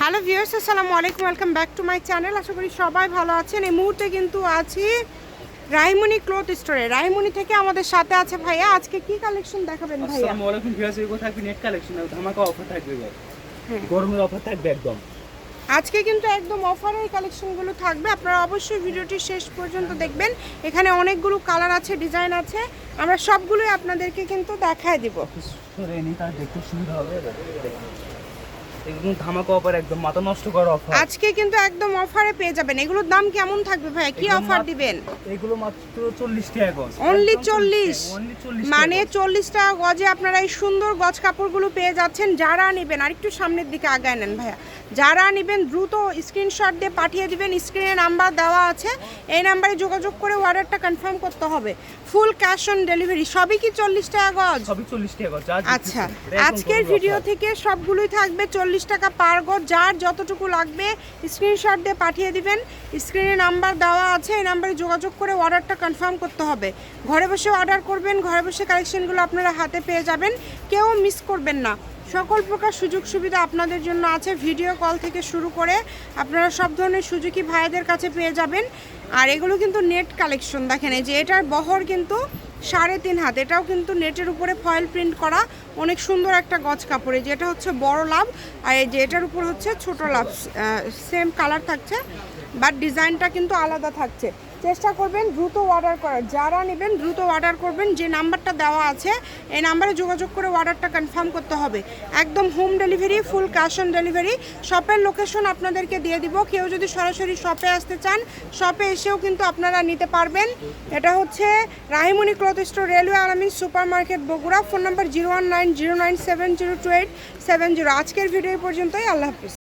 Hello viewers, আসসালামু আলাইকুম, welcome back to my channel. আশা করি সবাই ভালো আছেন। এই মুহূর্তে কিন্তু আছি রাহিমনি ক্লথ স্টোরে। রাহিমনি থেকে আমাদের সাথে আছে ভাইয়া। আজকে কি কালেকশন দেখাবেন ভাইয়া? আসসালামু আলাইকুম ভিউয়ার্স, এগুলো থাকবে নেট কালেকশন, ধামাকা অফার থাকবে ভাই। গরমের অফার থাকবে একদম। আজকে কিন্তু একদম অফারের কালেকশনগুলো থাকবে, আপনারা অবশ্যই ভিডিওটি শেষ পর্যন্ত দেখবেন। এখানে অনেকগুলো কালার আছে, ডিজাইন আছে, আমরা সবগুলোই আপনাদেরকে কিন্তু দেখায় দিব। সরে নি, তার দেখতে সুবিধা হবে। একদম ধামাকা অফার, একদম মাথা নষ্ট করা অফার। আজকে কিন্তু একদম অফারে পেয়ে যাবেন। এগুলোর দাম কেমন থাকবে ভাইয়া? কি অফার দিবেন? এগুলো মাত্র 40 টাকা গজ। অনলি 40, মানে টাকা। 40 টাকা গজে আপনারা এই সুন্দর গজ কাপড়গুলো পেয়ে যাচ্ছেন। যারা নেবেন আর একটু সামনের দিকে আগায় নেন ভাইয়া, যারা নেবেন দ্রুত স্ক্রিনশট দিয়ে পাঠিয়ে দিবেন। স্ক্রিনে নাম্বার দেওয়া আছে, এই নাম্বারে যোগাযোগ করে অর্ডারটা কনফার্ম করতে হবে। Full cash on delivery. সবই কি 40 টাকা গজ? সবই 40 টাকা গজ। আচ্ছা, আজকের ভিডিও থেকে সবগুলোই থাকবে 40 টাকা পার গজ। যার যতটুকু লাগবে স্ক্রিনশট দিয়ে পাঠিয়ে দিবেন। স্ক্রিনে নাম্বার দেওয়া আছে, এই নাম্বারে যোগাযোগ করে অর্ডারটা কনফার্ম করতে হবে। ঘরে বসে অর্ডার করবেন, ঘরে বসে কালেকশনগুলো আপনারা হাতে পেয়ে যাবেন। কেউ মিস করবেন না। সকল প্রকার সুযোগ সুবিধা আপনাদের জন্য আছে। ভিডিও কল থেকে শুরু করে আপনারা সব ধরনের সুযোগই ভাইদের কাছে পেয়ে যাবেন। আর এগুলো কিন্তু নেট কালেকশন। দেখেন এই যে এটার বহর কিন্তু 3.5 হাত। এটাও কিন্তু নেটের উপরে ফয়েল প্রিন্ট করা, অনেক সুন্দর একটা গজ কাপড়ে। যেটা হচ্ছে বড় লাভ, আর এই যে এটার উপর হচ্ছে ছোট লাভ। সেম কালার থাকছে, বাট ডিজাইনটা কিন্তু আলাদা থাকছে। চেষ্টা করবেন দ্রুত অর্ডার করার। যারা নেবেন দ্রুত অর্ডার করবেন। যে নাম্বারটা দেওয়া আছে এই নাম্বারে যোগাযোগ করে অর্ডারটা কনফার্ম করতে হবে। একদম home delivery, full cash on delivery. শপের লোকেশন আপনাদেরকে দিয়ে দিব। কেউ যদি সরাসরি শপে আসতে চান, শপে এসেও কিন্তু আপনারা নিতে পারবেন। এটা হচ্ছে রাহিমনি ক্লথ স্টোর, রেলওয়ে আলামিন super market, Bogura. Phone number 01909702870। আজকের ভিডিও পর্যন্তই। আল্লাহ হাফিজ।